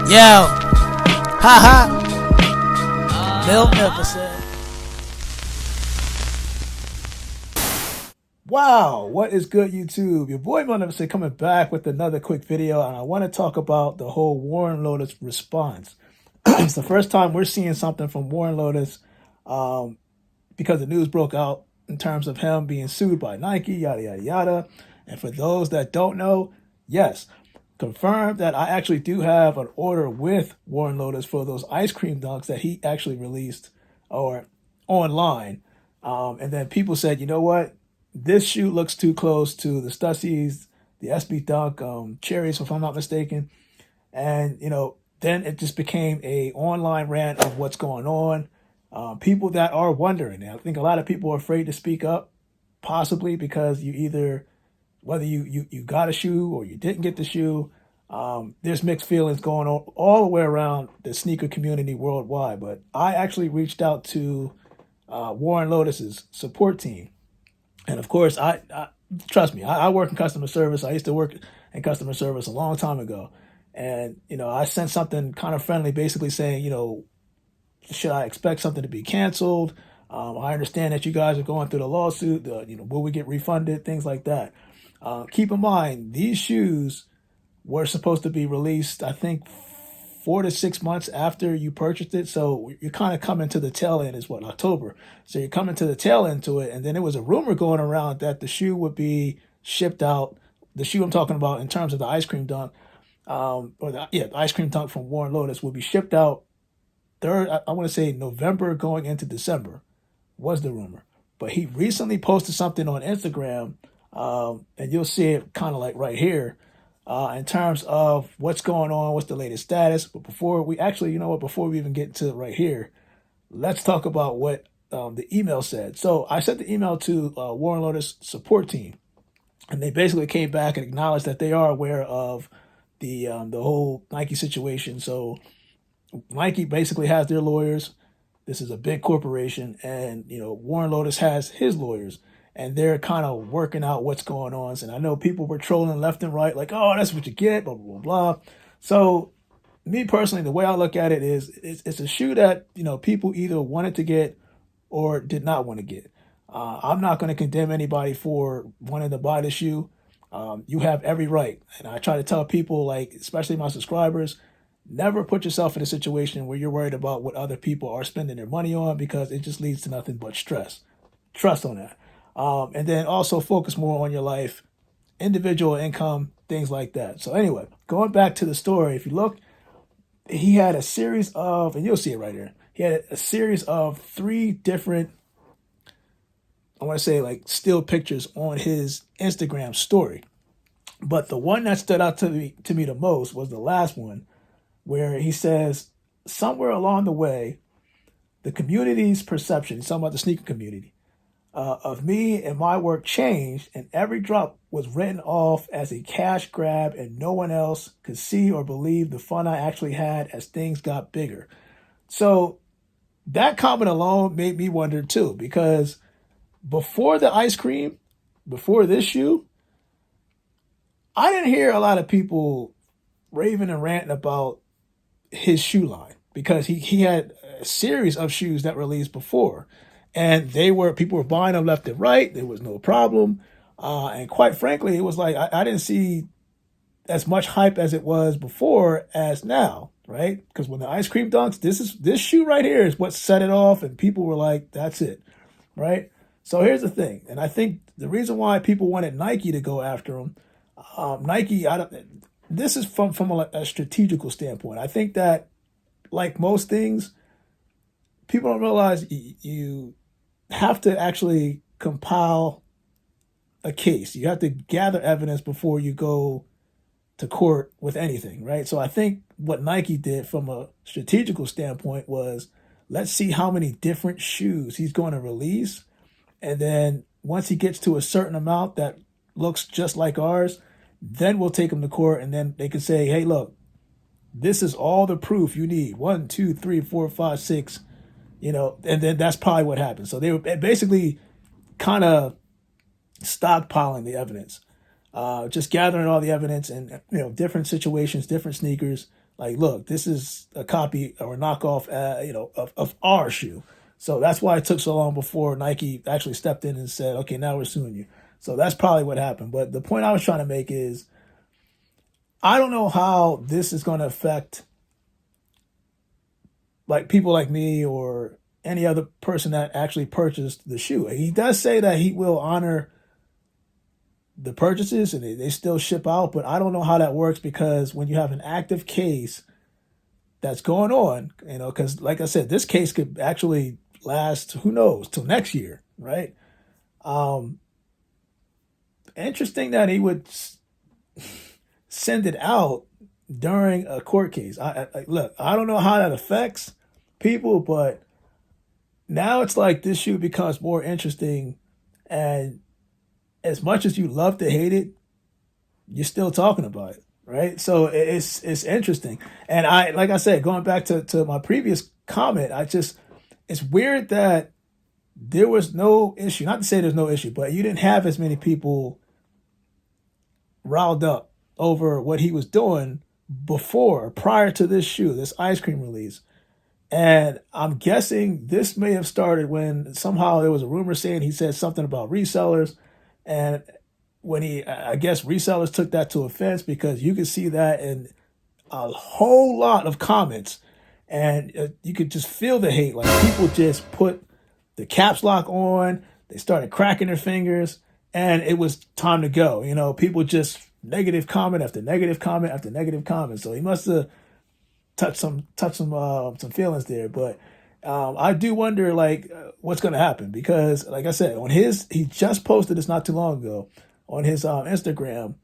Yo, haha, Bill Nicholson. Wow, what is good, YouTube? Your boy Bill Nicholson coming back with another quick video, and I want to talk about the whole Warren Lotas response. It's the first time we're seeing something from Warren Lotas because the news broke out in terms of him being sued by Nike, yada, yada, yada. And for those that don't know, yes, confirmed that I actually do have an order with Warren Lotas for those ice cream dunks that he actually released or online. And then people said, you know what? This shoe looks too close to the Stussies, the SB Dunk, Cherries, if I'm not mistaken. And, then it just became a online rant of what's going on. People that are wondering, and I think a lot of people are afraid to speak up, possibly because you either, whether you got a shoe or you didn't get the shoe, there's mixed feelings going on all the way around the sneaker community worldwide. But I actually reached out to Warren Lotas's support team. And of course, I trust me, I work in customer service. I used to work in customer service a long time ago. And, I sent something kind of friendly, basically saying, should I expect something to be canceled? I understand that you guys are going through the lawsuit. Will we get refunded? Things like that. Keep in mind, these shoes were supposed to be released, I think, 4 to 6 months after you purchased it. So you're kind of coming to the tail end is what, October. So you're coming to the tail end to it. And then there was a rumor going around that the shoe would be shipped out. The shoe I'm talking about in terms of the ice cream dunk, the ice cream dunk from Warren Lotas would be shipped out I want to say November going into December was the rumor. But he recently posted something on Instagram, and you'll see it kind of like right here, in terms of what's going on, what's the latest status. But before we actually, before we even get to it right here, let's talk about what the email said. So I sent the email to Warren Lotas support team, and they basically came back and acknowledged that they are aware of the whole Nike situation. So Nike basically has their lawyers. This is a big corporation, and Warren Lotas has his lawyers, and they're kind of working out what's going on. And I know people were trolling left and right, like, "Oh, that's what you get," blah blah blah blah. So, me personally, the way I look at it is, it's a shoe that people either wanted to get or did not want to get. I'm not going to condemn anybody for wanting to buy the shoe. You have every right, and I try to tell people, like, especially my subscribers, never put yourself in a situation where you're worried about what other people are spending their money on, because it just leads to nothing but stress. Trust on that. And then also focus more on your life, individual income, things like that. So anyway, going back to the story, if you look, he had a series of, and you'll see it right here, he had a series of 3 different, I want to say, like, still pictures on his Instagram story. But the one that stood out to me the most was the last one, where he says, somewhere along the way, the community's perception, he's talking about the sneaker community, of me and my work changed, and every drop was written off as a cash grab, and no one else could see or believe the fun I actually had as things got bigger. So that comment alone made me wonder too, because before the ice cream, before this shoe, I didn't hear a lot of people raving and ranting about his shoe line, because he had a series of shoes that released before, and people were buying them left and right. There was no problem, and quite frankly, it was like I didn't see as much hype as it was before as now, right? Because when the ice cream dunks, this shoe right here is what set it off, and people were like, "That's it," right? So here's the thing, and I think the reason why people wanted Nike to go after him, Nike, this is from a strategical standpoint. I think that, like most things, people don't realize you have to actually compile a case. You have to gather evidence before you go to court with anything, right? So I think what Nike did from a strategical standpoint was, let's see how many different shoes he's going to release. And then once he gets to a certain amount that looks just like ours, then we'll take them to court, and then they can say, "Hey, look, this is all the proof you need. 1, 2, 3, 4, 5, 6." And then that's probably what happened. So they were basically kind of stockpiling the evidence, just gathering all the evidence and different situations, different sneakers, Like, look, this is a copy or a knockoff, of our shoe. So that's why it took so long before Nike actually stepped in and said, okay, now we're suing you. So that's probably what happened. But the point I was trying to make is, I don't know how this is going to affect like people like me or any other person that actually purchased the shoe. He does say that he will honor the purchases and they still ship out, but I don't know how that works because when you have an active case that's going on, because like I said, this case could actually last, who knows, till next year, right? Um, Interesting that he would send it out during a court case. Look, I don't know how that affects people, but now it's like this shoe becomes more interesting, and as much as you love to hate it, you're still talking about it, right? So it's interesting. And I, like I said, going back to my previous comment, it's weird that there was no issue. Not to say there's no issue, but you didn't have as many people riled up over what he was doing prior to this shoe, this ice cream release. And I'm guessing this may have started when somehow there was a rumor saying he said something about resellers. And when I guess resellers took that to offense because you could see that in a whole lot of comments. And you could just feel the hate. Like people just put the caps lock on, they started cracking their fingers, and it was time to go. People just negative comment after negative comment after negative comment. So he must have touch some feelings there. But I do wonder what's going to happen because, like I said, he just posted this not too long ago on his Instagram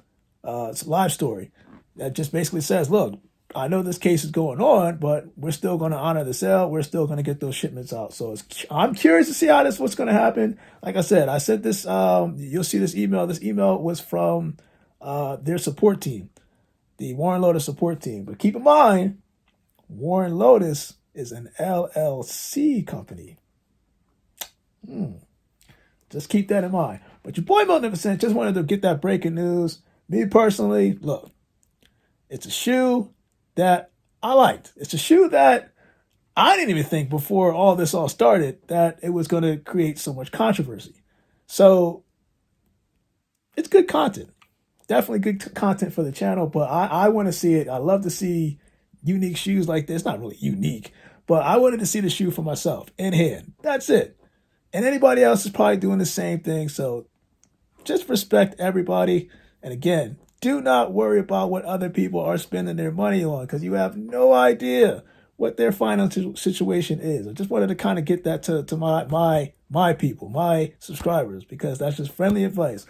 live story that just basically says, look, I know this case is going on, but we're still going to honor the sale. We're still going to get those shipments out. So I'm curious to see what's going to happen. Like I said, I sent this. You'll see this email. This email was from their support team, the Warren Lotas support team. But keep in mind, Warren Lotas is an LLC company. Just keep that in mind. But your boy Magnificent just wanted to get that breaking news. Me personally, look, it's a shoe that I liked. It's a shoe that I didn't even think before all this all started that it was going to create so much controversy. So it's good content. Definitely good content for the channel, but I want to see it. I love to see unique shoes like this. Not really unique, but I wanted to see the shoe for myself in hand. That's it. And anybody else is probably doing the same thing. So just respect everybody. And again, do not worry about what other people are spending their money on because you have no idea what their financial situation is. I just wanted to kind of get that to my people, my subscribers, because that's just friendly advice.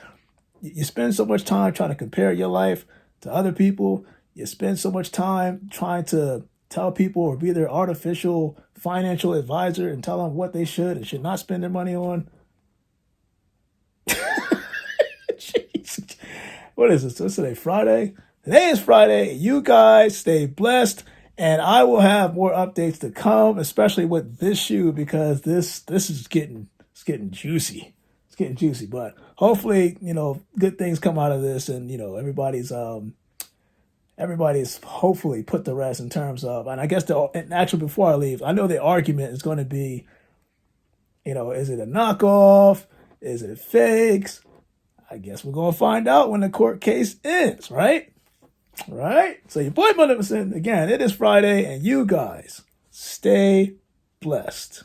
You spend so much time trying to compare your life to other people. You spend so much time trying to tell people or be their artificial financial advisor and tell them what they should and should not spend their money on. Jeez. What is this? What's today? Friday? Today is Friday. You guys stay blessed. And I will have more updates to come, especially with this shoe, because this is getting juicy. It's getting juicy. But hopefully, good things come out of this, and everybody's hopefully put to rest in terms of, and I guess actually before I leave, I know the argument is going to be, is it a knockoff? Is it fakes? I guess we're going to find out when the court case ends, right? Right? So your boy Magnificent, again, it is Friday, and you guys stay blessed.